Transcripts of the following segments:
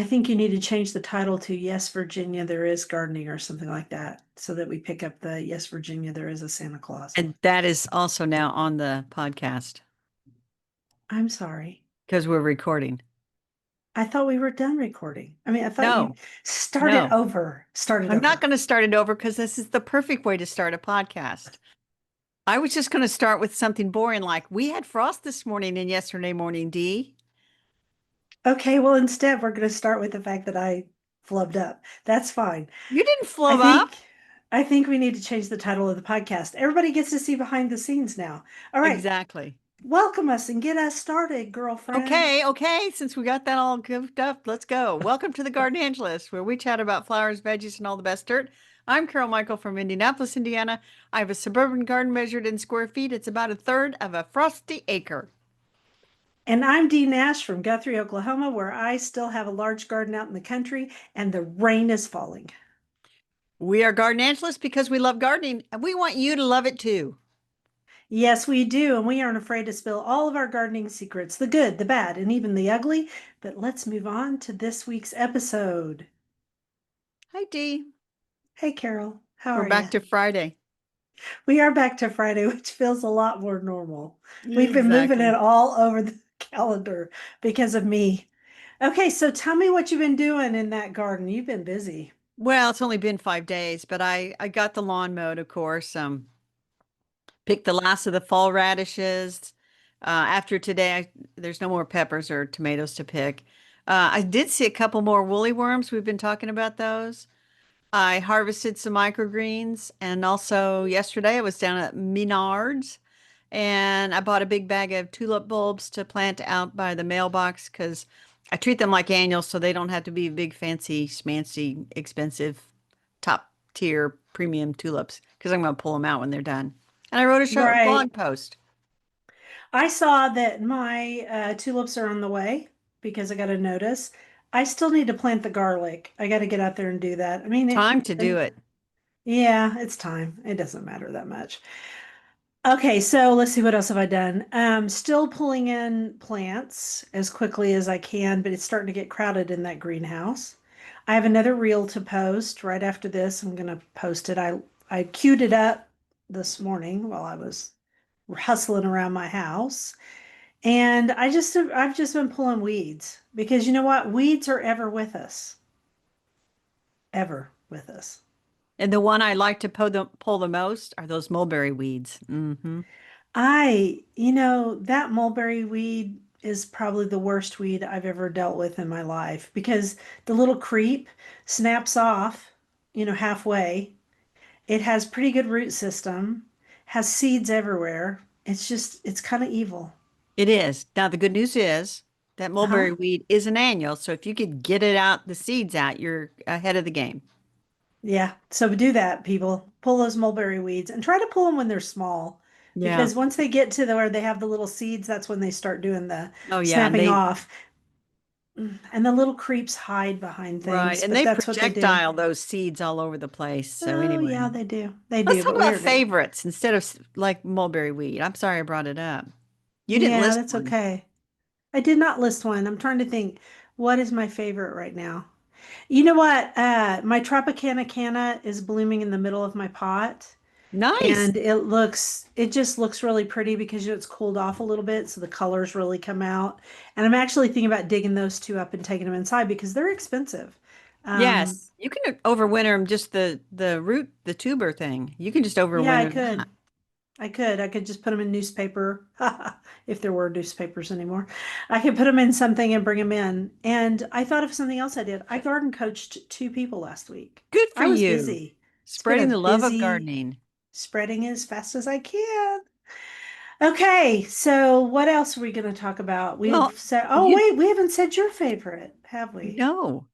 I think you need to change the title to Yes, Virginia, There Is Gardening or something like that so that we pick up the Yes, Virginia, There Is a Santa Claus. And that is also now on the podcast I'm sorry. because we're recording. I thought we were done recording. I mean, I thought you No, started no, over. Started I'm not over. going to start it over because this is the perfect way to start a podcast. I was just going to start with something boring like we had frost this morning and yesterday morning, Dee. Okay, well, instead, we're going to start with the fact that I flubbed up. That's fine. You didn't I flub up. think I think we need to change the title of the podcast. Everybody gets to see behind the scenes now. All right, Exactly. welcome us and get us started, girlfriend. Okay, okay. Since we got that all goofed up, let's go. Welcome to the Garden Angelist, where we chat about flowers, veggies, and all the best dirt. I'm Carol Michael from Indianapolis, Indiana. I have a suburban garden measured in square feet. It's about a third of a frosty acre. And I'm Dee Nash from Guthrie, Oklahoma, where I still have a large garden out in the country and the rain is falling. We are Garden Angelists because we love gardening, and we want you to love it too. Yes, we do, and we aren't afraid to spill all of our gardening secrets, the good, the bad, and even the ugly. But let's move on to this week's episode. Hi, Dee. Hey, Carol, how We're are you? back to Friday. We are back to Friday, which feels a lot more normal. We've been moving it Exactly. all over the calendar because of me. Okay, so tell me what you've been doing in that garden. You've been busy. Well, it's only been 5 days, but I got the lawn mowed, of course. Picked the last of the fall radishes. After today, there's no more peppers or tomatoes to pick. I did see a couple more woolly worms. We've been talking about those. I harvested some microgreens, and also yesterday I was down at Menards and I bought a big bag of tulip bulbs to plant out by the mailbox because I treat them like annuals so they don't have to be big, fancy, schmancy, expensive, top tier premium tulips because I'm going to pull them out when they're done. And I wrote a short Right. blog post. I saw that my tulips are on the way because I got a notice. I still need to plant the garlic. I got to get out there and do that. I mean, Time to do it. yeah, it's time. It doesn't matter that much. Okay, so let's see what else have I done. Still pulling in plants as quickly as I can, but it's starting to get crowded in that greenhouse. I have another reel to post right after this. I'm gonna post it. I queued it up this morning while I was hustling around my house. And I've just been pulling weeds because you know what? Weeds are ever with us. Ever with us. And the one I like to pull the most are those mulberry weeds. That mulberry weed is probably the worst weed I've ever dealt with in my life because the little creep snaps off, halfway. It has pretty good root system, has seeds everywhere. It's kind of evil. It is. Now, the good news is that Uh-huh. mulberry weed is an annual. So if you could get it out, the seeds out, you're ahead of the game. Yeah. So do that, people. Pull those mulberry weeds and try to pull them when they're small Yeah. because once they get to where they have the little seeds, that's when they start doing the Oh, yeah. snapping off. And the little creeps hide behind Right. things, And but they that's what they do. projectile those seeds all over the place. So Oh, anyway, yeah, they do. They let's do, talk but about we're, favorites instead of like mulberry weed. I'm sorry I brought it up. You didn't yeah, list that's one. okay. I did not list one. I'm trying to think, what is my favorite right now? You know what? My Tropicana canna is blooming in the middle of my pot, Nice. and it just looks really pretty because it's cooled off a little bit, so the colors really come out. And I'm actually thinking about digging those two up and taking them inside because they're expensive. Um, Yes. You can overwinter them just the root, the tuber thing. You can just yeah, I overwinter that. could. I could just put them in newspaper if there were newspapers anymore. I could put them in something and bring them in. And I thought of something else I did. I garden coached two people last week. Good for I was you. busy. It's been a Spreading the love of busy gardening. spreading as fast as I can. Okay, so what else are we going to talk about? We've Well, said, oh, you wait, we haven't said your favorite, have we? know.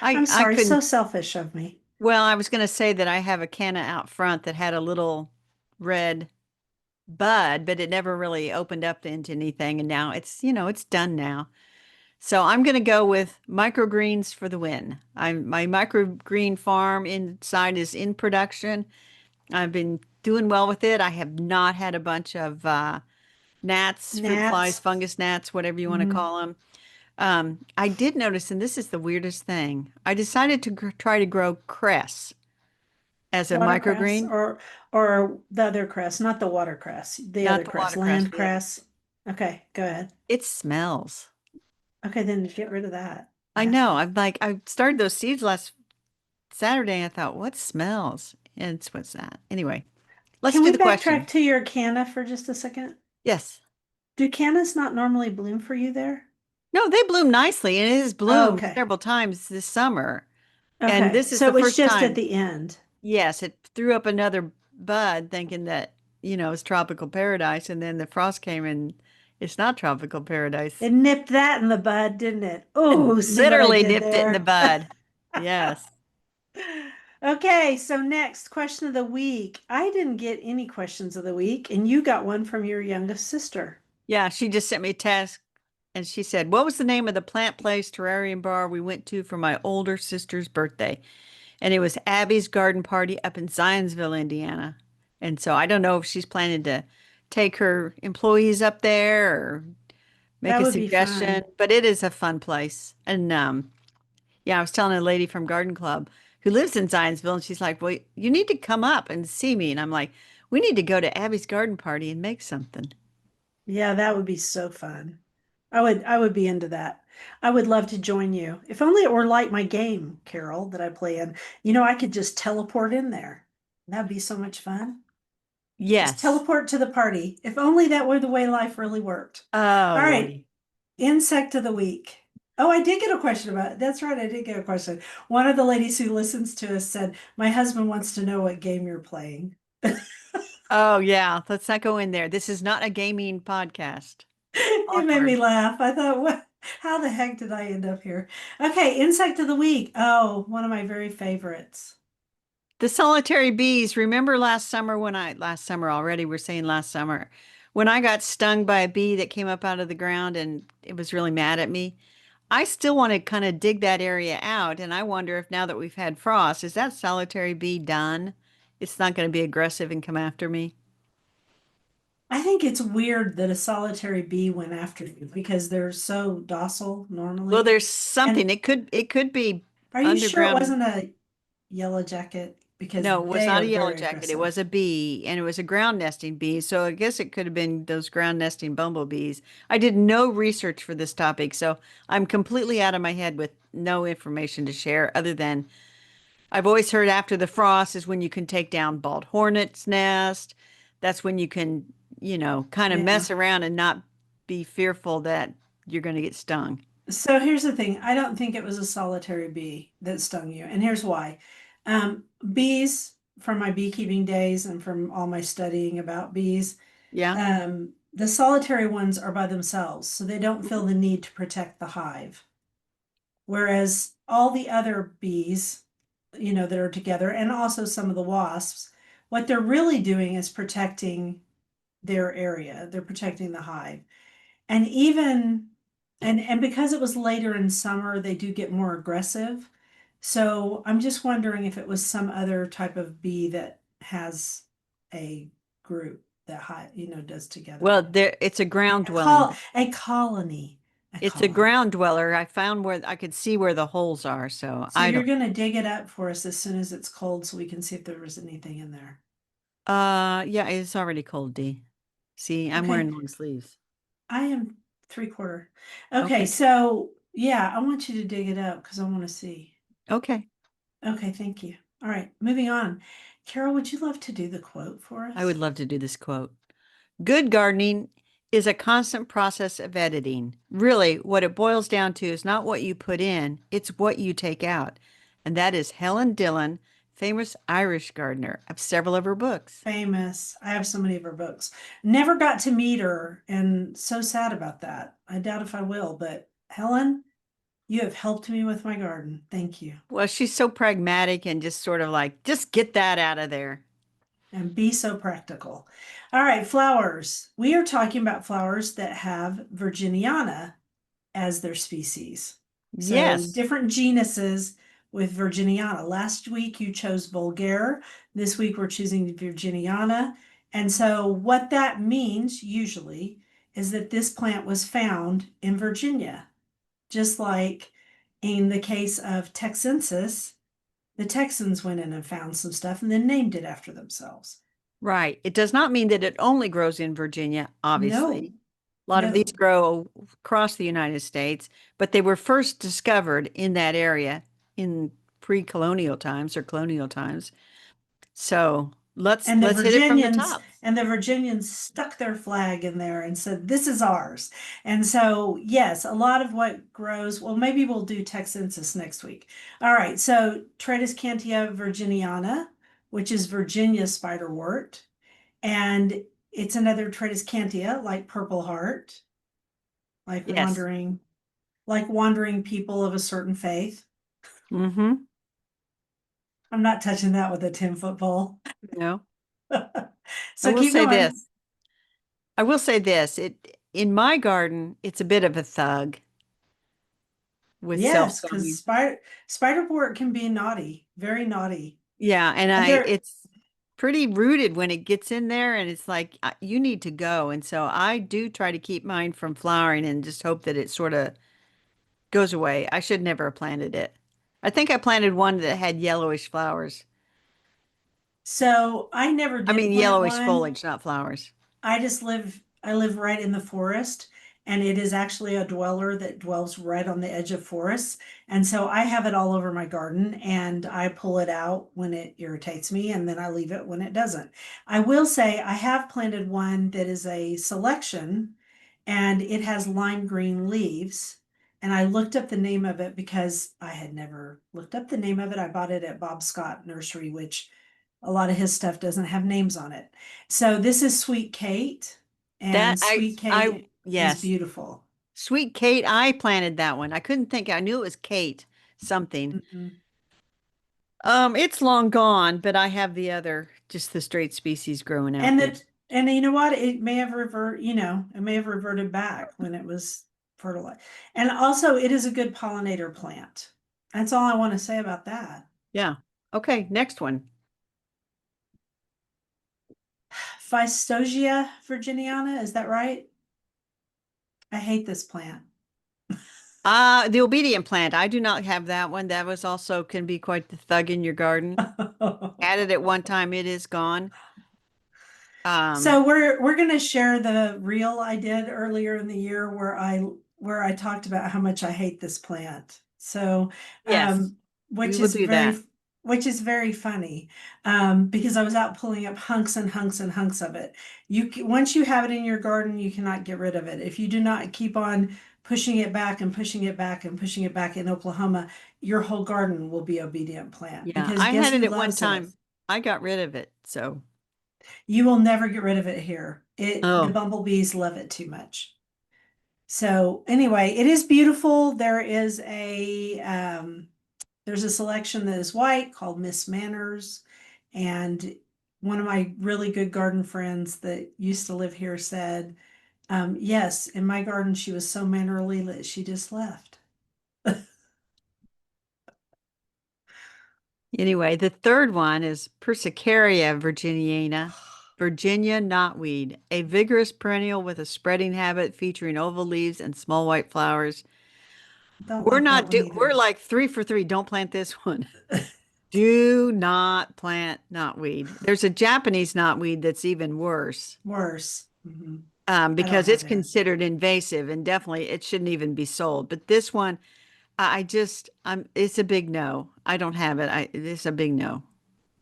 I'm I sorry, so couldn't. selfish of me. Well, I was going to say that I have a canna out front that had a little red bud, but it never really opened up into anything. And now it's done now. So I'm going to go with microgreens for the win. My microgreen farm inside is in production. I've been doing well with it. I have not had a bunch of gnats, fruit flies, Gnats. fungus gnats, whatever you want to Mm, call them. I did notice, and this is the weirdest thing. I decided to try to grow cress as a Watercress microgreen, or the other cress, not the watercress, the not other the cress, watercress, land the other. cress. Okay, go ahead. It smells. Okay, then get rid of that. I know. Nasty. I'm like, I started those seeds last Saturday, and I thought, what smells? And it's what's that? Anyway, let's Can do we the backtrack question. to your canna for just a second? Yes. Do cannas not normally bloom for you there? No, they bloom nicely, and it has Oh, bloomed okay. several times this summer. And Okay. this is So the it was first just at time. the end. Yes, it threw up another bud thinking that, it's tropical paradise. And then the frost came and it's not tropical paradise. It nipped that in the bud, didn't it? It Oh, see what I literally did nipped it in the there? bud. Yes. Okay, so next question of the week. I didn't get any questions of the week, and you got one from your youngest sister. Yeah, she just sent me a text and she said, "What was the name of the plant place terrarium bar we went to for my older sister's birthday?" And it was Abby's Garden Party up in Zionsville, Indiana. And so I don't know if she's planning to take her employees up there or make That a would be suggestion, fun. but it is a fun place. And yeah, I was telling a lady from Garden Club who lives in Zionsville, and she's like, "Well, you need to come up and see me." And I'm like, "We need to go to Abby's Garden Party and make something." Yeah, that would be so fun. I would be into that. I would love to join you. If only it were like my game, Carol, that I play in. I could just teleport in there. That'd be so much fun. Just Yes. teleport to the party. If only that were the way life really worked. Oh, All right, Lordy. insect of the week. Oh, I did get a question about it. That's right, I did get a question. One of the ladies who listens to us said, "My husband wants to know what game you're playing." Oh, yeah. Let's not go in there. This is not a gaming podcast. It made me Awkward. laugh. I thought, what? How the heck did I end up here? Okay, insect of the week. Oh, one of my very favorites. The solitary bees. Remember last summer already, we're saying last summer, when I got stung by a bee that came up out of the ground and it was really mad at me? I still want to kind of dig that area out. And I wonder if now that we've had frost, is that solitary bee done? It's not going to be aggressive and come after me. I think it's weird that a solitary bee went after you because they're so docile Well, normally. there's something. And it could be are you sure it underground. wasn't a yellow jacket? Because No, it was they not are a yellow very jacket. It aggressive. was a bee, and it was a ground nesting bee. So I guess it could have been those ground nesting bumblebees. I did no research for this topic, so I'm completely out of my head with no information to share other than I've always heard after the frost is when you can take down bald hornet's nest. That's when you can, kind of Yeah. mess around and not be fearful that you're going to get stung. So here's the thing. I don't think it was a solitary bee that stung you. And here's why. Bees, from my beekeeping days and from all my studying about bees, Yeah. the solitary ones are by themselves, so they don't feel Mhm. the need to protect the hive. Whereas all the other bees, that are together, and also some of the wasps, what they're really doing is protecting their area. They're protecting the hive. And even and because it was later in summer, they do get more aggressive. So I'm just wondering if it was some other type of bee that has a group that does together. Well, it's a ground A col dwelling. a colony. A It's a colony. ground dweller. I found where I could see where the holes are, so So I you're don't. gonna dig it up for us as soon as it's cold so we can see if there was anything in there. Yeah, it's already cold, D. See, I'm Okay. wearing long sleeves. I am 3/4. Okay, Okay. so yeah, I want you to dig it up because I want to see. Okay. Okay, thank you. All right, moving on. Carol, would you love to do the quote for I would us? love to do this quote. Good gardening is a constant process of editing. Really, what it boils down to is not what you put in, it's what you take out. And that is Helen Dillon, famous Irish gardener. I have several of her books. Famous. I have so many of her books. Never got to meet her, and so sad about that. I doubt if I will, but Helen, you have helped me with my garden. Thank you. Well, she's so pragmatic and just sort of like, just get that out of there. And be so practical. All right, flowers. We are talking about flowers that have virginiana as their species. So Yes. different genuses with virginiana. Last week you chose vulgare. This week we're choosing virginiana. And so what that means usually is that this plant was found in Virginia. just like in the case of Texensis, the Texans went in and found some stuff and then named it after themselves. Right. It does not mean that it only grows in Virginia, No, obviously. A lot of these no. grow across the United States, but they were first discovered in that area in pre-colonial times or colonial times. So let's And let's hit it from the top. The Virginians stuck their flag in there and said, "This is ours." And so, yes, a lot of what grows, well, maybe we'll do Texensis next week. All right, so Tradescantia virginiana, which is Virginia spiderwort, and it's another Tradescantia, like Purple Heart, like Yes. wandering people of a certain faith. Mm-hmm. I'm not touching that with a 10-foot pole. No. I So will keep say going. this. I will say this. It in my garden, it's a bit of a thug with Yes, because self-sowing. spiderport can be naughty, very naughty. Yeah, and And I there, it's pretty rooted when it gets in there and it's like you need to go. And so I do try to keep mine from flowering and just hope that it sort of goes away. I should never have planted it. I think I planted one that had yellowish flowers. so I never I did mean plant yellowish one. foliage, not flowers. I live right in the forest, and it is actually a dweller that dwells right on the edge of forests. And so I have it all over my garden, and I pull it out when it irritates me, and then I leave it when it doesn't. I will say I have planted one that is a selection, and it has lime green leaves. And I looked up the name of it because I had never looked up the name of it. I bought it at Bob Scott Nursery, which a lot of his stuff doesn't have names on it. So this is Sweet Kate, That and Sweet I Kate is yes. beautiful. Sweet Kate, I planted that one. I couldn't think. I knew it was Kate something. Mhm. It's long gone, but I have the other, just the straight species growing out And there. that, and you know what? It may have reverted back when it was fertilized. And also, it is a good pollinator plant. That's all I want to say about that. Yeah. Okay, next one. Phystogia virginiana, is that right? I hate this plant. The obedient plant. I do not have that one. That was also can be quite the thug in your garden. Had it at one time, it is gone. Um, So we're gonna share the reel I did earlier in the year where I talked about how much I hate this plant. So yes, we which will is do that. very funny because I was out pulling up hunks and hunks and hunks of it. Once you have it in your garden, you cannot get rid of it. If you do not keep on pushing it back and pushing it back and pushing it back in Oklahoma, your whole garden will be obedient plant Yeah, because I guess had it who at one loves it? time. I got rid of it. So, You will never get rid of it here. The oh, bumblebees love it too much. So anyway, it is beautiful. There's a selection that is white called Miss Manners. And one of my really good garden friends that used to live here said, yes, in my garden she was so mannerly that she just left. anyway, the third one is Persicaria virginiana, Virginia knotweed, a vigorous perennial with a spreading habit featuring oval leaves and small white flowers. Don't like that one We're either. like 3 for 3. Don't plant this one. Do not plant knotweed. There's a Japanese knotweed that's even worse, Worse. Mhm. I don't because it's have it. considered invasive and definitely it shouldn't even be sold. But this one, it's a big no. I don't have it. It's a big no.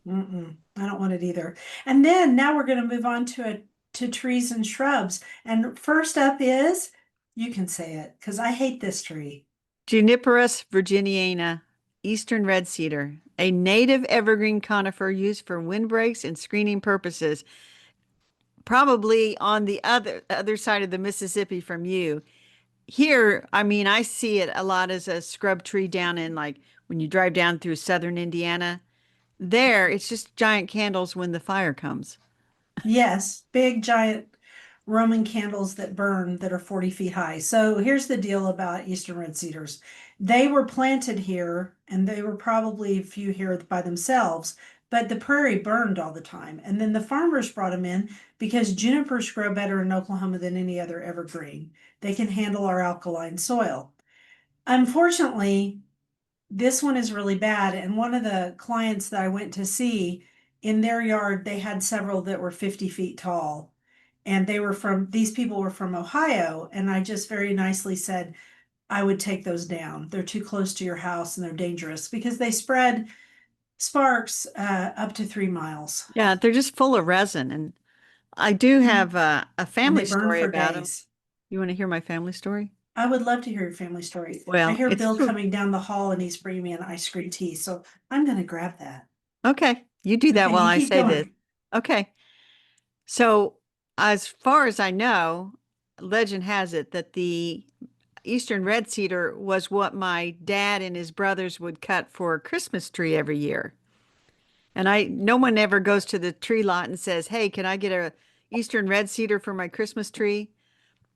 I don't want it either. And then now we're going to move on to trees and shrubs. And first up is, you can say it because I hate this tree. Juniperus virginiana, eastern red cedar, a native evergreen conifer used for windbreaks and screening purposes, probably on the other side of the Mississippi from you. Here, I mean, I see it a lot as a scrub tree down in like when you drive down through southern Indiana. There, it's just giant candles when the fire comes. Yes, big giant Roman candles that burn that are 40 feet high. So here's the deal about Eastern red cedars. They were planted here and they were probably a few here by themselves, but the prairie burned all the time. And then the farmers brought them in because junipers grow better in Oklahoma than any other evergreen. They can handle our alkaline soil. Unfortunately, this one is really bad. And one of the clients that I went to see in their yard, they had several that were 50 feet tall. And these people were from Ohio. And I just very nicely said, I would take those down. They're too close to your house and they're dangerous because they spread sparks up to 3 miles. Yeah, they're just full of resin. And I do Mhm. have a And family they burn story for about them. days. You want to hear my family story? I would love to hear your family story. I Well, hear it's Bill true. coming down the hall and he's bringing me an ice cream tea. So I'm going to grab that. Okay, you do that Okay, while you I keep say this. going. Okay. So, as far as I know, legend has it that the Eastern red cedar was what my dad and his brothers would cut for a Christmas tree every year. And no one ever goes to the tree lot and says, "Hey, can I get a Eastern red cedar for my Christmas tree?"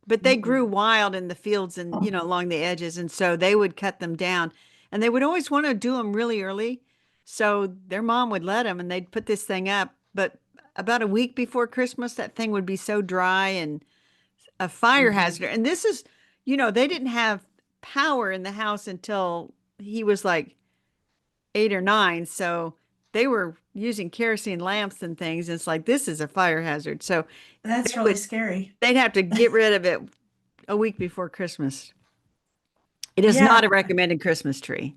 But they grew Mm-mm. wild in the fields and, along the edges. And so they would cut them down and they would always want to do them really early. So their mom would let them and they'd put this thing up. But about a week before Christmas, that thing would be so dry and a fire Mm-hmm. hazard. And this is, they didn't have power in the house until he was like 8 or 9. So they were using kerosene lamps and things. It's like, this is a fire hazard. So That's really scary. they'd have to get rid of it a week before Christmas. It is not a Yeah. recommended Christmas tree.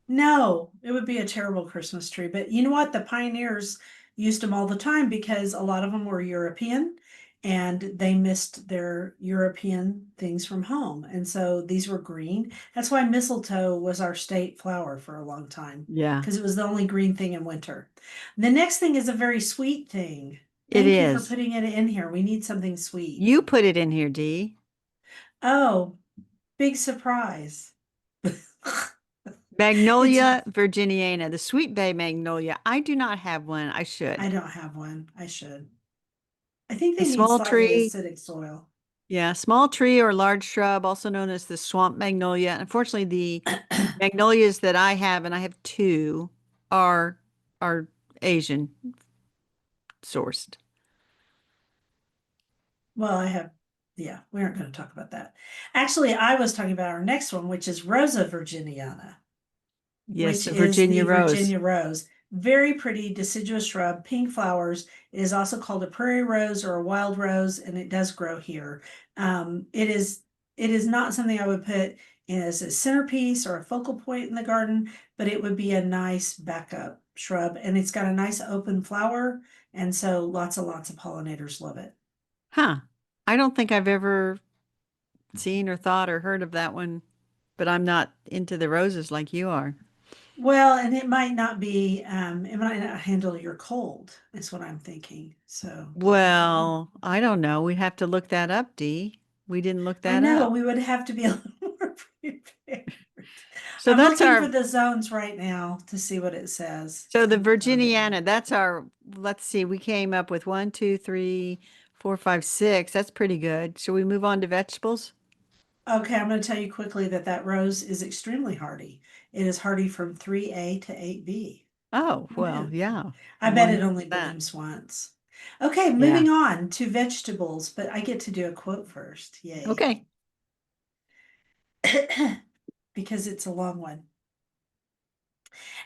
No, it would be a terrible Christmas tree. But you know what? The pioneers used them all the time because a lot of them were European and they missed their European things from home. And so these were green. That's why mistletoe was our state flower for a long time Yeah, because it was the only green thing in winter. The next thing is a very sweet thing. it Thank you for is. putting it in here. We need something sweet. You put it in here, Dee. Oh, big surprise. It's Magnolia virginiana, the sweet bay magnolia. I do not have one. I I should. don't have one. I should. I think A they need small slightly tree. acidic soil. Yeah, small tree or large shrub, also known as the swamp magnolia. Unfortunately, the magnolias that I have, and I have two, are are Asian sourced. Well, yeah, we aren't going to talk about that. Actually, I was talking about our next one, which is Rosa virginiana, Yes, which the is the Virginia rose. Virginia rose. Very pretty deciduous shrub, pink flowers. It is also called a prairie rose or a wild rose, and it does grow here. It is not something I would put in as a centerpiece or a focal point in the garden, but it would be a nice backup shrub, and it's got a nice open flower, and so lots of pollinators love it. Huh. I don't think I've ever seen or thought or heard of that one, but I'm not into the roses like you are. Well, and it might not handle your cold, is what I'm thinking. So I don't know. Well, I don't know. We have to look that up, Dee. We didn't look I that know up. we would have to be a little more prepared. So I'm that's looking for our, the zones right now to see what it says. so the I haven't found it yet. Virginiana, that's our, let's see, we came up with 1, 2, 3, 4, 5, 6. That's pretty good. Shall we move on to vegetables? Okay, I'm going to tell you quickly that that rose is extremely hardy. It is hardy from 3A to 8B. Oh, Who well, knew? yeah. I More bet it news only of that. blooms once. Okay, Yeah. moving on to vegetables, but I get to do a quote first. Yay. Okay. Because it's a long one.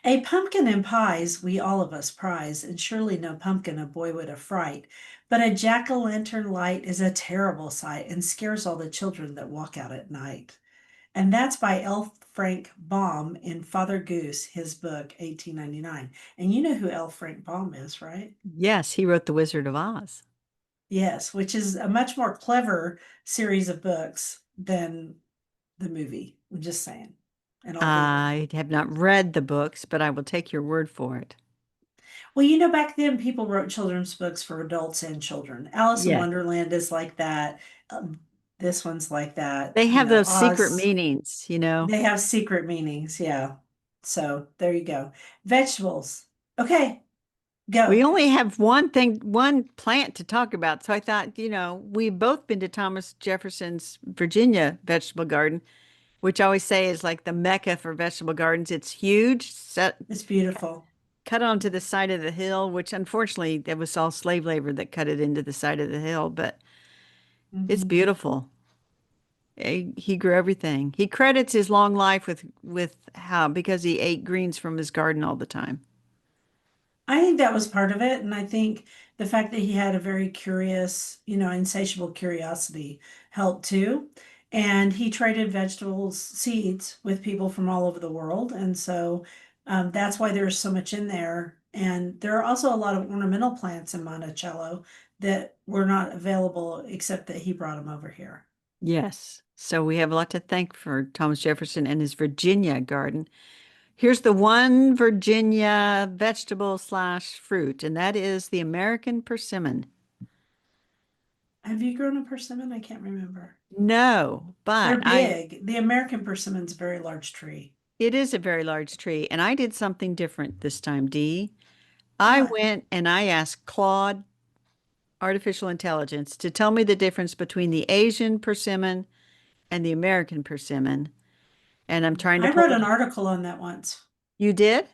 A pumpkin in pies we all of us prize, and surely no pumpkin a boy would affright. But a jack-o'-lantern light is a terrible sight and scares all the children that walk out at night. And that's by L. Frank Baum in Father Goose, his book, 1899. And you know who L. Frank Baum is, right? Yes, he wrote The Wizard of Oz. Yes, which is a much more clever series of books than the movie. I'm just saying. And I'll Google it. I have not read the books, but I will take your word for it. Well, back then people wrote children's books for adults and children. Alice in Yeah. Wonderland is like that. This one's like that. They have those secret Oz, meanings. they have secret meanings. Yeah. So there you go. Vegetables. Okay, We go. only have one plant to talk about. So I thought, we've both been to Thomas Jefferson's Virginia vegetable garden, which I always say is like the mecca for vegetable gardens. It's huge, It's beautiful. cut onto the side of the hill, which unfortunately it was all slave labor that cut it into the side of the hill, but it's Hmm. beautiful. He grew everything. He credits his long life with how because he ate greens from his garden all the time. I think that was part of it. And I think the fact that he had a very curious, insatiable curiosity helped too. And he traded vegetables, seeds with people from all over the world. And so that's why there's so much in there. And there are also a lot of ornamental plants in Monticello that were not available except that he brought them over here. Yes. So we have a lot to thank for Thomas Jefferson and his Virginia garden. Here's the one Virginia vegetable slash fruit, and that is the American persimmon. Have you grown a persimmon? I can't remember. No, They're but big. The American persimmon's a very large tree. it is a very large tree, and I did something different this time, Dee. I What? went and I asked Claude Artificial Intelligence to tell me the difference between the Asian persimmon and the American persimmon. And I'm trying to I pull wrote it. an article on that once. You did?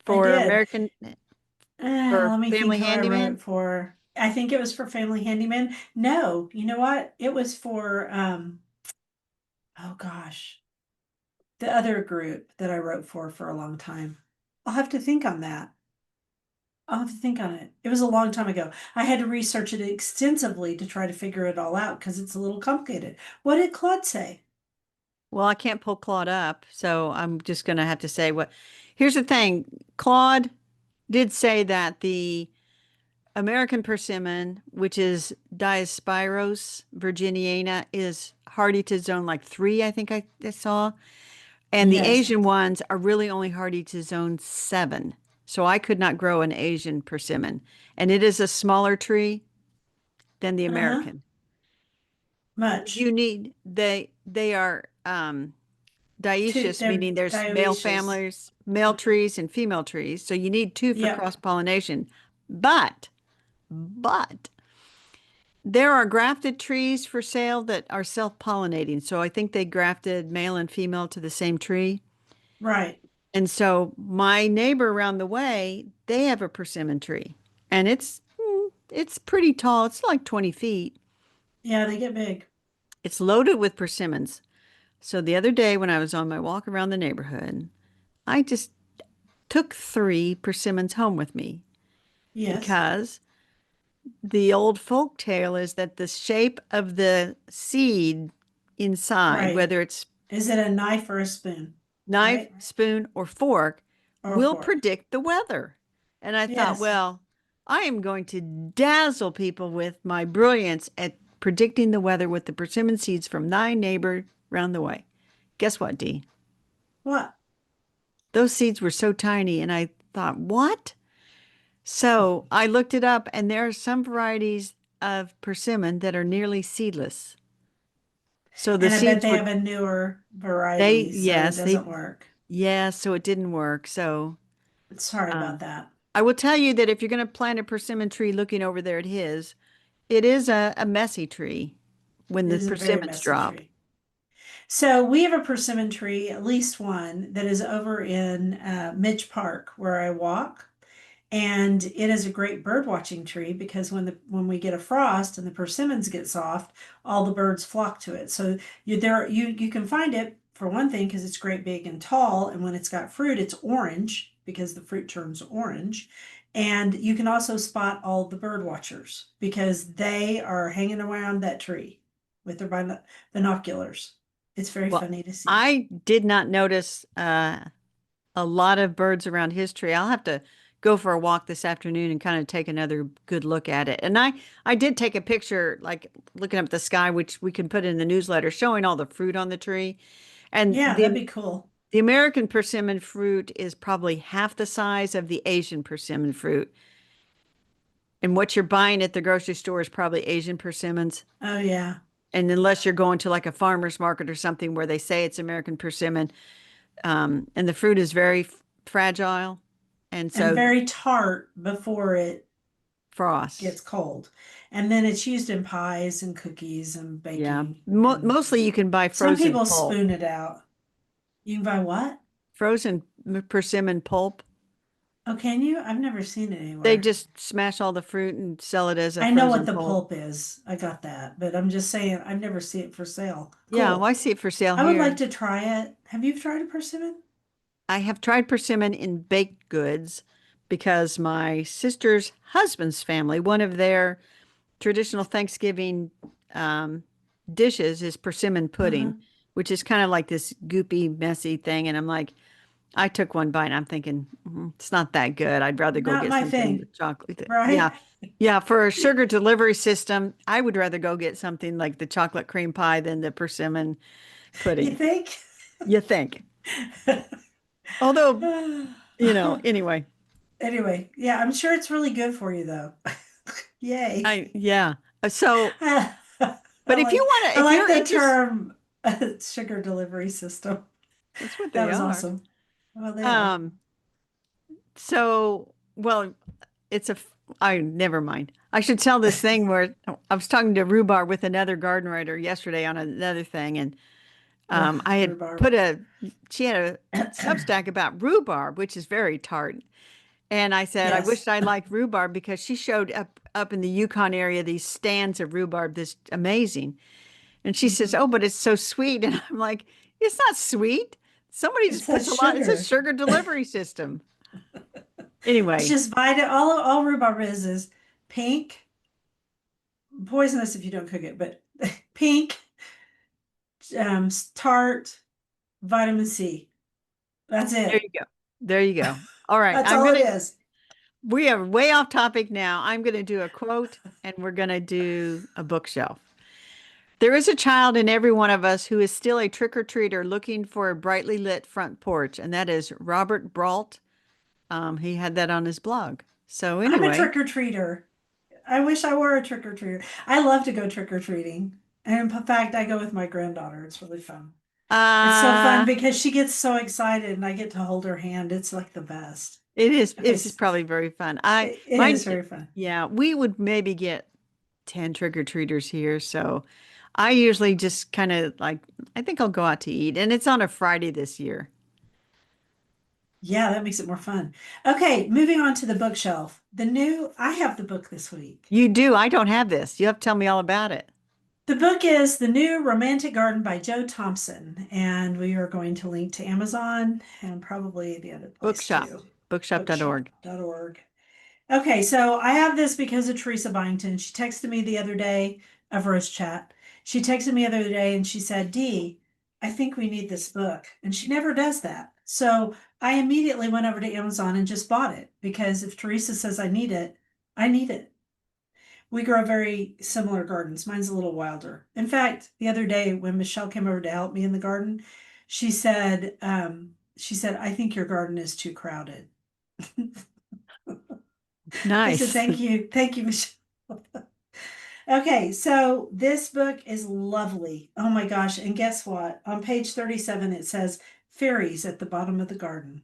I For did. American, for Let me think Family who I wrote Handyman? it for. I think it was for Family Handyman. No, you know what? It was for oh gosh, the other group that I wrote for a long time. I'll have to think on that. I'll have to think on it. It was a long time ago. I had to research it extensively to try to figure it all out because it's a little complicated. What did Claude say? Well, I can't pull Claude up, so I'm just going to have to say what. Here's the thing. Claude did say that the American persimmon, which is Diospyros virginiana, is hardy to zone like 3, I think I saw. And the Yes. Asian ones are really only hardy to zone 7. So I could not grow an Asian persimmon. And it is a smaller tree than the Uh-huh. American. You Much. need they are Two, dioecious, they're meaning there's male dioecious. families, male trees and female trees. So you need two for Yep. cross-pollination. But there are grafted trees for sale that are self-pollinating. So I think they grafted male and female to the same tree. Right. And so my neighbor around the way, they have a persimmon tree. And it's pretty tall. It's like 20 feet. Yeah, they get big. It's loaded with persimmons. So the other day when I was on my walk around the neighborhood, I just took 3 persimmons home with me Yes. because the old folk tale is that the shape of the seed inside, Right. whether it's Is it a knife or a spoon? knife, Right? spoon, or fork, Or a will fork? predict the weather. And I thought, Yes. well, I am going to dazzle people with my brilliance at predicting the weather with the persimmon seeds from thy neighbor round the way. Guess what, Dee? What? Those seeds were so tiny, and I thought, what? So I looked it up, and there are some varieties of persimmon that are nearly seedless. So the And I bet seeds they would, have a newer variety, so it yes, doesn't work. yeah, so it didn't work. So Sorry about um, that. I will tell you that if you're going to plant a persimmon tree looking over there at his, it is a messy tree when It the is a very persimmons messy drop. tree. So we have a persimmon tree, at least one, that is over in Midge Park where I walk. And it is a great bird watching tree because when we get a frost and the persimmons get soft, all the birds flock to it. So you can find it for one thing because it's great big and tall, and when it's got fruit, it's orange because the fruit turns orange. And you can also spot all the bird watchers because they are hanging around that tree with their binoculars. It's very Well, funny to see. I did not notice a lot of birds around his tree. I'll have to go for a walk this afternoon and kind of take another good look at it. And I did take a picture, like looking up at the sky, which we can put in the newsletter, showing all the fruit on the tree. And Yeah, that'd be cool. the American persimmon fruit is probably half the size of the Asian persimmon fruit. And what you're buying at the grocery store is probably Asian persimmons. Oh yeah. And unless you're going to like a farmer's market or something where they say it's American persimmon, and the fruit is very fragile. And And so very tart before it frost. gets cold. And then it's used in pies and cookies and Yeah. baking. And Mostly you can buy some frozen people pulp. spoon it out. You can buy what? Frozen persimmon pulp. Oh, can you? I've never seen it They anywhere. just smash all the fruit and sell it as a I know what frozen the pulp. pulp is. I got that, but I'm just saying I've never seen it for sale. Yeah, well, Cool. I see it for sale I would like here. to try it. Have you tried a persimmon? I have tried persimmon in baked goods because my sister's husband's family, one of their traditional Thanksgiving um, dishes is persimmon Uh-huh. pudding, which is kind of like this goopy, messy thing. And I'm like, I took one bite and I'm thinking, it's not that good. I'd rather go Not get my something thing, with chocolate. Yeah. right? Yeah. For a sugar delivery system, I would rather go get something like the chocolate cream pie than the persimmon You pudding. think? You think? Although, anyway, Anyway, yeah, I'm sure it's really good for you though. Yay. yeah. So, I but if you like want to, I if like you're the interested, term sugar delivery system. that's what That they was are. awesome. Well, they are. Um, well, it's a, never mind. I should tell this thing where I was talking to Rhubarb with another garden writer yesterday on another thing, and Ugh, I had rhubarb. put she had a Substack about rhubarb, which is very tart. And I said, I Yes. wished I liked rhubarb because she showed up in the Yukon area these stands of rhubarb, this amazing. And she says, Mhm. "Oh, but it's so sweet." And I'm like, "It's not sweet. Somebody It just says puts a lot, it's a sugar. sugar delivery system." It's Anyway, just vitamin. All rhubarb is pink, poisonous if you don't cook it, but pink, tart, vitamin C. That's there it. you go. There you go. All right. That's all it is. We are way off topic now. I'm going to do a quote and we're going to do a bookshelf. There is a child in every one of us who is still a trick-or-treater looking for a brightly lit front porch, and that is Robert Brault. He had that on his blog. So I'm a anyway, trick or treater. I wish I were a trick or treater. I love to go trick or treating. And in fact, I go with my granddaughter. It's really fun. It's so fun uh, because she gets so excited and I get to hold her hand. It's like the best. Okay, it's probably very fun. it is very fun. Yeah, we would maybe get 10 trick-or-treaters here. So I usually just kind of like, I think I'll go out to eat. And it's on a Friday this year. Yeah, that makes it more fun. Okay, moving on to the bookshelf. I have the book this week. You do. I don't have this. You have to tell me all about it. The book is The New Romantic Garden by Joe Thompson, and we are going to link to Amazon and probably the other place Bookshop, too, bookshop.org. bookshop.org. Okay, so I have this because of Teresa Byington. She texted me the other day of Rose Chat. She texted me the other day and she said, Dee, I think we need this book. And she never does that. So I immediately went over to Amazon and just bought it because if Teresa says I need it, I need it. We grow very similar gardens. Mine's a little wilder. In fact, the other day when Michelle came over to help me in the garden, she said, I think your garden is too crowded. I said, Nice. thank you. Thank you, Michelle. Okay, so this book is lovely. Oh my gosh. And guess what? On page 37, it says fairies at the bottom of the garden.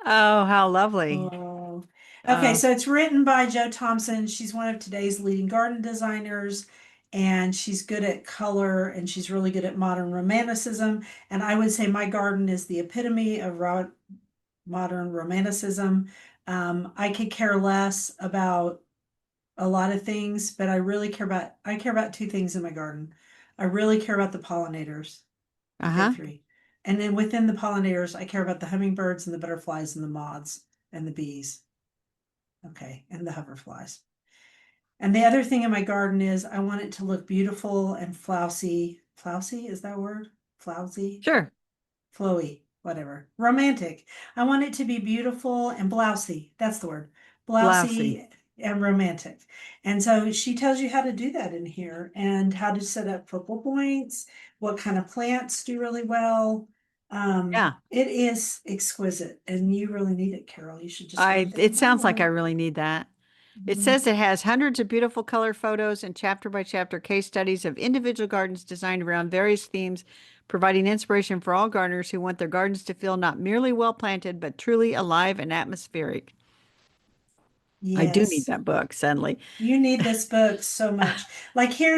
Oh, how lovely. Oh, okay. Oh, So it's written by Jo Thompson. She's one of today's leading garden designers, and she's good at color and she's really good at modern romanticism. And I would say my garden is the epitome of modern romanticism. I could care less about a lot of things, but I care about two things in my garden. I really care about the pollinators. Okay, uh-huh. three. And then within the pollinators, I care about the hummingbirds and the butterflies and the moths and the bees. Okay, and the hoverflies. And the other thing in my garden is I want it to look beautiful and flousy. Flousy, is that a word? Flousy? Sure. Flowy, whatever. Romantic. I want it to be beautiful and blousy. That's the word. Blousy. Blousy and romantic. And so she tells you how to do that in here and how to set up focal points, what kind of plants do really well. Yeah. It is exquisite and you really need it, Carol. You should just go ahead It and buy sounds like I one. really need that. It Mhm. says it has hundreds of beautiful color photos and chapter by chapter case studies of individual gardens designed around various themes, providing inspiration for all gardeners who want their gardens to feel not merely well planted, but truly alive and atmospheric. I do need Yes. that book, suddenly. You need this book so much. Like here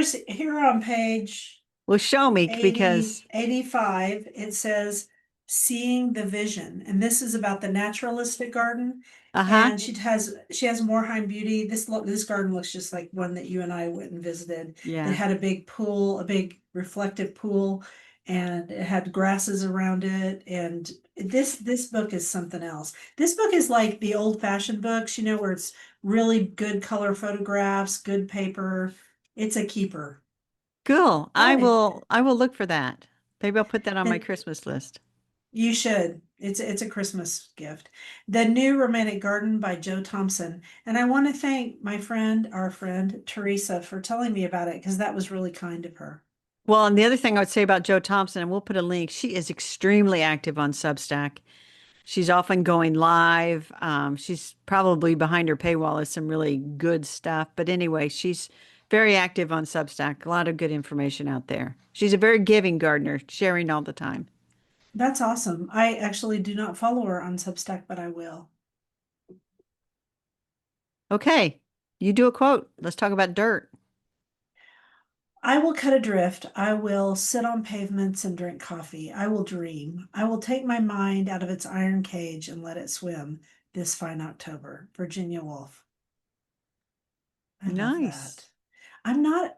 on page Well, show me 80, because 85, it says Seeing the Vision, and this is about the naturalistic garden. Uh-huh. And she has Moorheim Beauty. This garden looks just like one that you and I went and visited. That Yeah. had a big pool, a big reflective pool, and it had grasses around it. And this book is something else. This book is like the old-fashioned books, where it's really good color photographs, good paper. It's a keeper. Cool. I Oh, will I will look for that. Maybe I'll put that on my the Christmas list. You should. It's a Christmas gift. The New Romantic Garden by Joe Thompson. And I want to thank our friend Teresa for telling me about it because that was really kind of her. Well, and the other thing I would say about Joe Thompson, and we'll put a link, she is extremely active on Substack. She's often going live. She's probably behind her paywall is some really good stuff. But anyway, she's very active on Substack. A lot of good information out there. She's a very giving gardener, sharing all the time. That's awesome. I actually do not follow her on Substack, but I will. Okay, you do a quote. Let's talk about dirt. I will cut adrift. I will sit on pavements and drink coffee. I will dream. I will take my mind out of its iron cage and let it swim this fine October. Virginia Woolf. I love Nice. that. I'm not,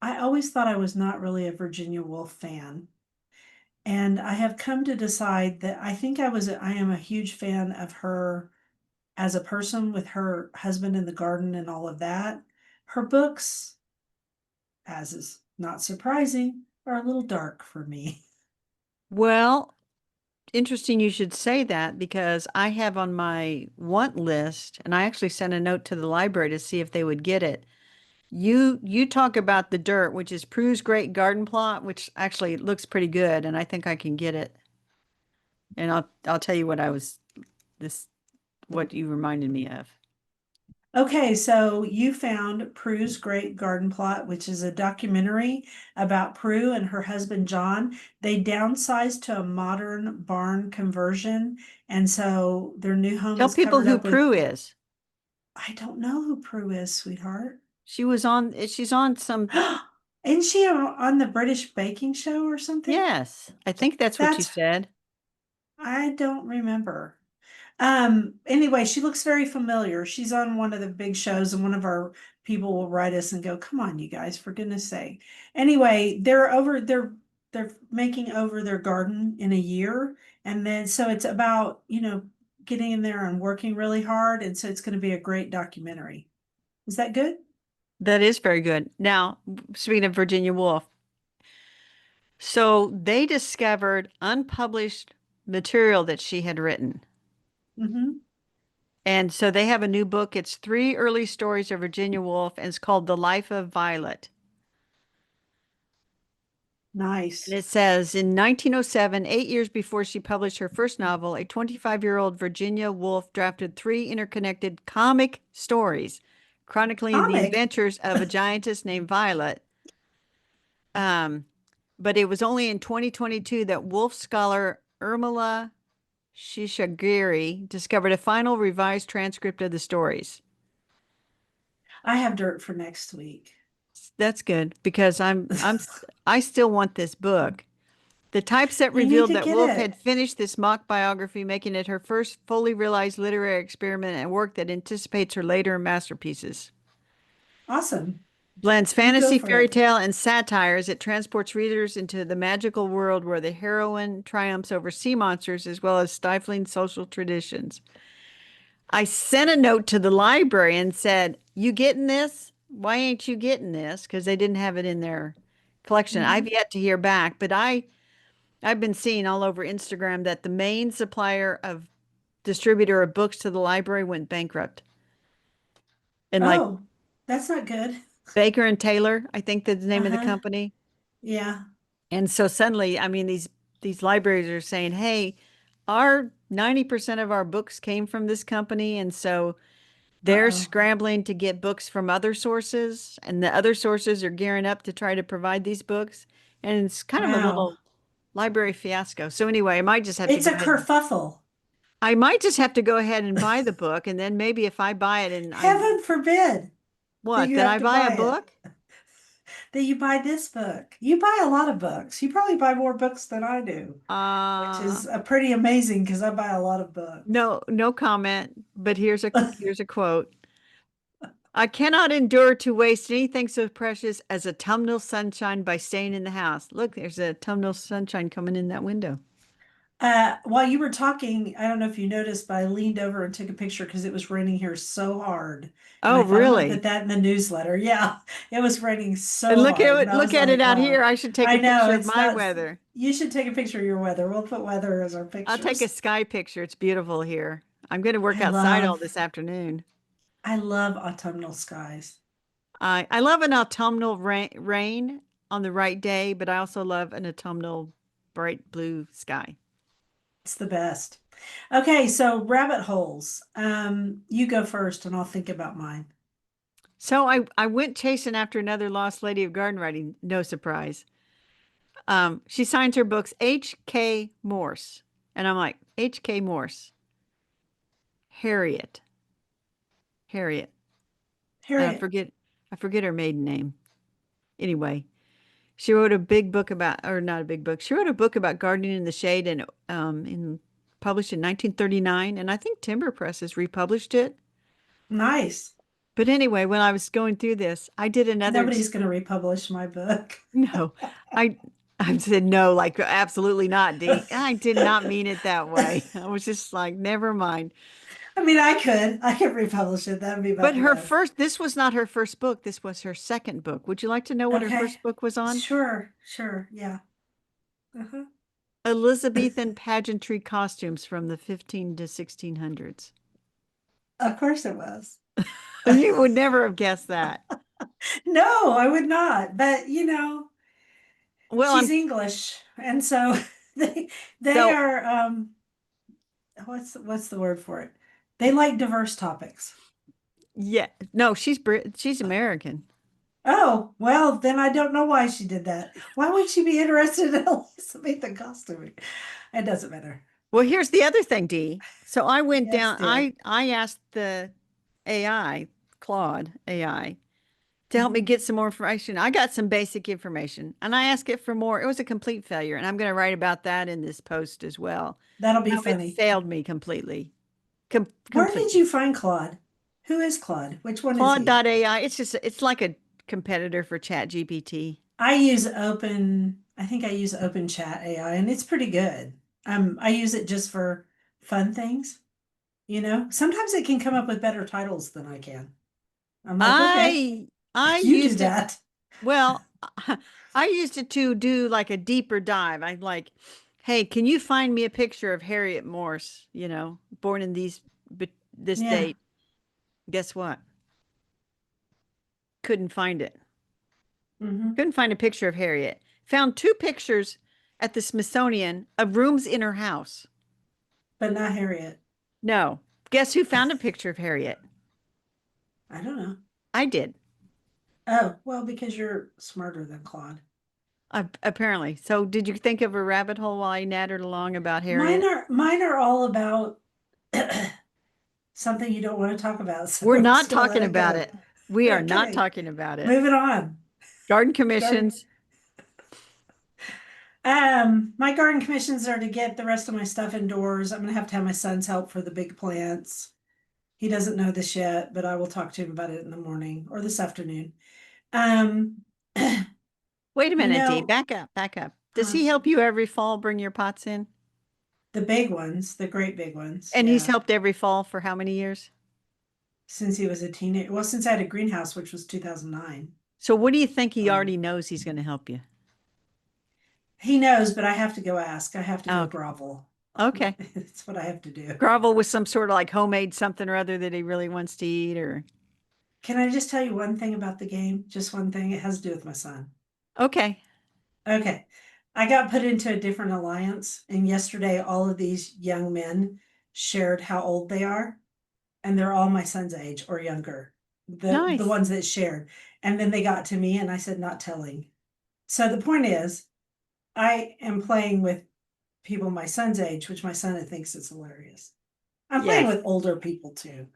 I always thought I was not really a Virginia Woolf fan. And I have come to decide that I am a huge fan of her as a person with her husband in the garden and all of that. Her books, as is not surprising, are a little dark for me. Well, interesting you should say that because I have on my want list, and I actually sent a note to the library to see if they would get it. You talk about the dirt, which is Prue's great garden plot, which actually looks pretty good, and I think I can get it. And I'll tell you what I was this what you reminded me of. Okay, so you found Prue's Great Garden Plot, which is a documentary about Prue and her husband John. They downsized to a modern barn conversion, and so their new home Tell is people covered who up with. Prue is. I don't know who Prue is, sweetheart. She's on some, Isn't she on the British baking show or something? yes, I think that's what you That's, said. I don't remember. Anyway, she looks very familiar. She's on one of the big shows, and one of our people will write us and go, "Come on, you guys, for goodness sake." Anyway, they're making over their garden in a year, and then so it's about, getting in there and working really hard, and so it's going to be a great documentary. Is that good? That is very good. Now, speaking of Virginia Woolf, so they discovered unpublished material that she had written. Mm-hmm. And so they have a new book. It's three early stories of Virginia Woolf, and it's called The Life of Violet. And Nice. it says in 1907, 8 years before she published her first novel, a 25-year-old Virginia Woolf drafted three interconnected comic stories chronicling the Comic. adventures of a giantess named Violet. Um, but it was only in 2022 that Woolf scholar Urmila Shishagiri discovered a final revised transcript of the stories. I have dirt for next week. That's good because I still want this book. The typeset You need revealed to that get Woolf had it. finished this mock biography, making it her first fully realized literary experiment and work that anticipates her later masterpieces. Awesome. Blends You go fantasy, for fairy it. tale, and satire as it transports readers into the magical world where the heroine triumphs over sea monsters as well as stifling social traditions. I sent a note to the library and said, "You getting this? Why ain't you getting this?" Because they didn't have it in their collection. I've Hmm. yet to hear back, but I've been seeing all over Instagram that the main supplier of distributor of books to the library went bankrupt. And like Oh, that's not good. Baker and Taylor, I think that's the name of the Uh-huh. company. Yeah. And so suddenly, I mean, these libraries are saying, "Hey, our 90% of our books came from this company." And so they're Uh-oh. scrambling to get books from other sources, and the other sources are gearing up to try to provide these books. And it's kind of a Wow. little library fiasco. So anyway, I might just have to It's go a ahead. kerfuffle. I might just have to go ahead and buy the book, and then maybe if I buy it and I Heaven forbid that what, you then have I to buy a buy it. book? that you buy this book. You buy a lot of books. You probably buy more books than I do, which Uh, is pretty amazing because I buy a lot of books. no, no comment, but here's a quote. I cannot endure to waste anything so precious as autumnal sunshine by staying in the house. Look, there's a autumnal sunshine coming in that window. While you were talking, I don't know if you noticed, but I leaned over and took a picture because it was raining here so hard. And Oh, I thought I'm going to really? put that in the newsletter. Yeah, it was raining And so hard. And I look was at it like, out oh, here. I should take I a know picture of it's my not. weather. You should take a picture of your weather. We'll put weather as our I'll take a pictures. sky picture. It's beautiful here. I'm going to work I outside all love, this afternoon. I love autumnal skies. I love an autumnal rain on the right day, but I also love an autumnal bright blue sky. It's the best. Okay, so rabbit holes. You go first and I'll think about mine. So I went chasing after another lost lady of garden writing. No surprise. She signs her books H.K. Morse, and I'm like H.K. Morse, Harriet, Harriet. And Harriet, I forget her maiden name. Anyway, she wrote a big book about, or not a big book. She wrote a book about gardening in the shade, and published in 1939, and I think Timber Press has republished it. nice. But anyway, when I was going through this, I did another. Nobody's going to republish my book. No, I I said no, like absolutely not, Dee. I did not mean it that way. I was just like, never mind. I mean, I could republish it. That'd be my But plan. this was not her first book. This was her second book. Would you like to know what her Okay. first book was on? Sure, sure. Yeah. Uh-huh. Elizabethan pageantry costumes from the 15 to 1600s. Of course it was. You would never have guessed that. No, I would not. But Well, she's I'm English, and so they so are what's the word for it? They like diverse topics. yeah. No, she's American. Oh, well, then I don't know why she did that. Why would she be interested in Elizabethan costuming? It doesn't matter. Well, here's the other thing, Dee. So I went Yes, down, dear. I asked the AI, Claude AI, to help me Mhm. get some more information. I got some basic information and I asked it for more. It was a complete failure. And I'm going to write about that in this post as well. That'll be How it funny. failed me completely. Where did Completely. you find Claude? Who is Claude? Which one is he? Claude.ai, it's like a competitor for Chat GPT. I think I use Open Chat AI and it's pretty good. I use it just for fun things, Sometimes it can come up with better titles than I can. I'm like, okay, I you do used it. that. Well, I used it to do like a deeper dive. I like, hey, can you find me a picture of Harriet Morse, born in this Yeah. date? Guess what? Couldn't find it. Hmm. Couldn't find a picture of Harriet. Found two pictures at the Smithsonian of rooms in her house. But not Harriet. No. Guess who found a picture of Harriet? I don't know. I did. Oh, well, because you're smarter than Claude. Apparently. So did you think of a rabbit hole while I nattered along about Mine Harriet? are mine are all about something you don't want to talk about, so We're I'm not just gonna let talking it about go. it. We are not Okay, talking about it. moving on. Garden Garden. commissions. My garden commissions are to get the rest of my stuff indoors. I'm gonna have my son's help for the big plants. He doesn't know this yet, but I will talk to him about it in the morning or this afternoon. Um, Wait a you minute, Dee. know, Back up, back up. Does huh, he help you every fall bring your pots in? the big ones, the great big ones, And he's yeah. helped every fall for how many years? Since he was a teenager, well, since I had a greenhouse, which was 2009. So what do you think he Um, already knows he's going to help you? he knows, but I have to go ask. I have to go Oh, grovel. okay. That's what I have to do. Grovel with some sort of like homemade something or other that he really wants to eat or Can I just tell you one thing about the game? Just one thing. It has to do with my son. okay. Okay. I got put into a different alliance, and yesterday all of these young men shared how old they are, and they're all my son's age or younger. The Nice. ones that shared. And then they got to me and I said, not telling. So the point is, I am playing with people my son's age, which my son thinks is hilarious. I'm playing Yes. with older people too.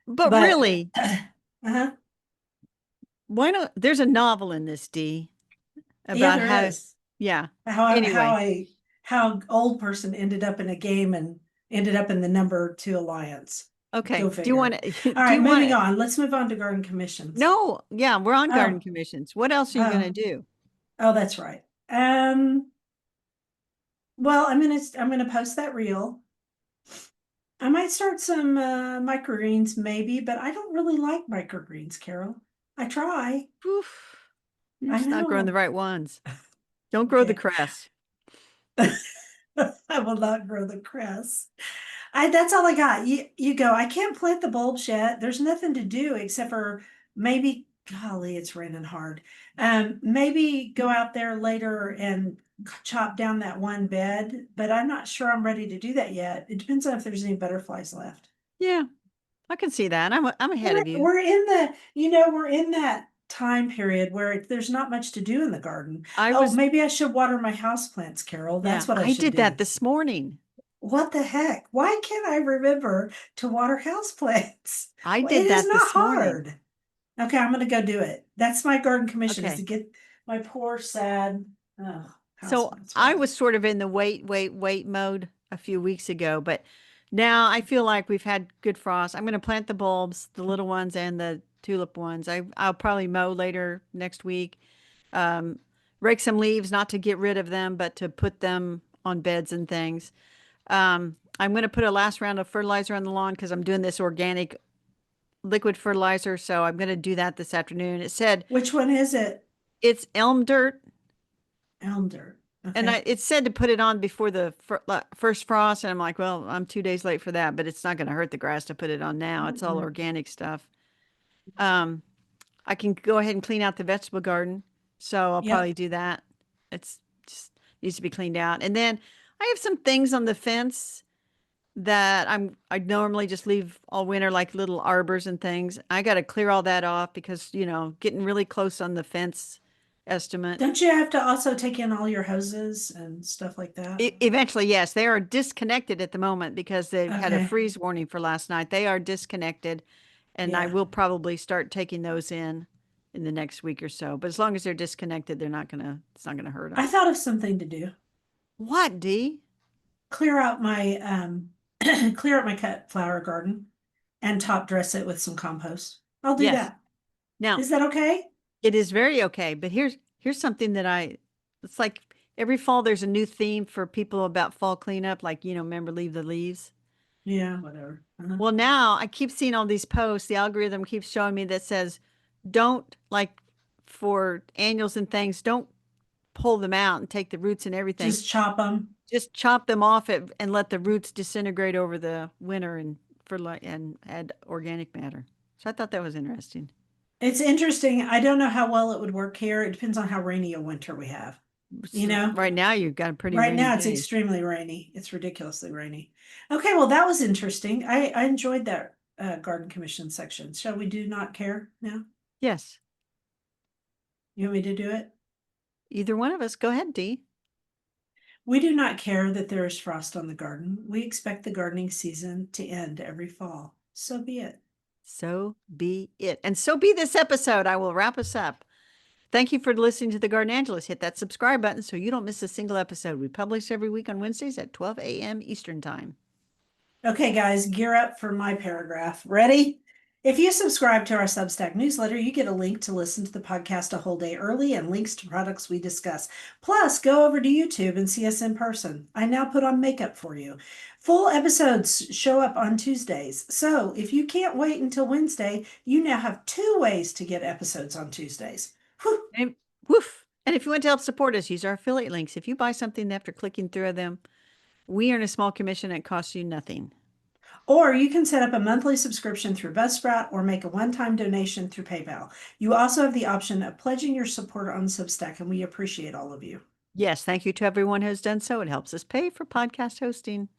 But But really, uh-huh. Why not? There's a novel in this, Dee, Yeah, about there how, is. yeah. How Anyway, how old person ended up in a game and ended up in the number two alliance. Go okay. Do you want figure. to, All do right, you want moving to, on. Let's move on to garden commissions. no, yeah, we're on garden Oh, commissions. What else are you going to oh, do? oh, that's right. Well, I'm gonna post that reel. I might start some microgreens maybe, but I don't really like microgreens, Carol. I try. Oof, you're I just not growing the know. right ones. Don't grow the Okay. cress. I will not grow the cress. I That's all I got. You go. I can't plant the bulbs yet. There's nothing to do except for maybe, golly, it's raining hard. Maybe go out there later and chop down that one bed, but I'm not sure I'm ready to do that yet. It depends on if there's any butterflies left. Yeah, I can see that. I'm ahead We're of you. we're in the, we're in that time period where there's not much to do in the garden. I Oh, was, maybe I should water my houseplants, Carol. yeah, That's what I I should did that do. this morning. What the heck? Why can't I remember to water houseplants? I Well, it did is that not this morning. hard. Okay, I'm gonna go do it. That's my garden commission, is to Okay. get my poor sad So houseplants I watered. was sort of in the wait mode a few weeks ago, but now I feel like we've had good frost. I'm going to plant the bulbs, the little ones and the tulip ones. I'll probably mow later next week. Um, Rake some leaves, not to get rid of them, but to put them on beds and things. I'm going to put a last round of fertilizer on the lawn because I'm doing this organic liquid fertilizer. So I'm going to do that this afternoon. It said Which one is it? it's elm dirt. Elm dirt. And Okay. it said to put it on before the first frost, and I'm like, well, I'm 2 days late for that, but it's not going to hurt the grass to put it on now. It's all Mm-mm. organic stuff. Um, I can go ahead and clean out the vegetable garden, so I'll probably Yep. do that. It's just needs to be cleaned out, and then I have some things on the fence that I normally just leave all winter, like little arbors and things. I got to clear all that off because getting really close on the fence estimate. Don't you have to also take in all your hoses and stuff like that? Eventually, yes, they are disconnected at the moment because they've had a Okay. freeze warning for last night. They are disconnected, and I Yeah. will probably start taking those in the next week or so. But as long as they're disconnected, it's not gonna hurt I them. thought of something to do. What, D? Clear out my clear out my cut flower garden and top dress it with some compost. I'll do Yes. that. Now, Is that okay? it is very okay, but here's something that it's like every fall there's a new theme for people about fall cleanup, like, remember leave the leaves. Yeah, whatever. Well, now I keep seeing all these posts. The algorithm keeps showing me that says, don't like for annuals and things, don't pull them out and take the roots and everything. Just chop them. Just chop them off and let the roots disintegrate over the winter and and add organic matter. So I thought that was interesting. It's interesting. I don't know how well it would work here. It depends on how rainy a winter we have. You So know, right now you've got a pretty right rainy now it's day. extremely rainy. It's ridiculously rainy. Okay, well, that was interesting. I enjoyed that garden commission section. Shall we do not care now? Yes. You want me to do it? Either one of us. Go ahead, Dee. We do not care that there is frost on the garden. We expect the gardening season to end every fall. So be it. So be it. And so be this episode. I will wrap us up. Thank you for listening to The Garden Angelist. Hit that subscribe button so you don't miss a single episode. We publish every week on Wednesdays at 12 a.m. Eastern Time. Okay, guys, gear up for my paragraph. Ready? If you subscribe to our Substack newsletter, you get a link to listen to the podcast a whole day early and links to products we discuss. Plus, go over to YouTube and see us in person. I now put on makeup for you. Full episodes show up on Tuesdays. So if you can't wait until Wednesday, you now have 2 ways to get episodes on Tuesdays. Whew. And woof. And if you want to help support us, use our affiliate links. If you buy something after clicking through them, we earn a small commission and it costs you nothing. Or you can set up a monthly subscription through Buzzsprout or make a one-time donation through PayPal. You also have the option of pledging your support on Substack, and we appreciate all of you. Yes, thank you to everyone who's done so. It helps us pay for podcast hosting.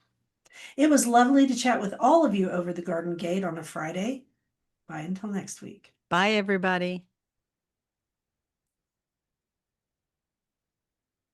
It was lovely to chat with all of you over the garden gate on a Friday. Bye until next week. Bye, everybody.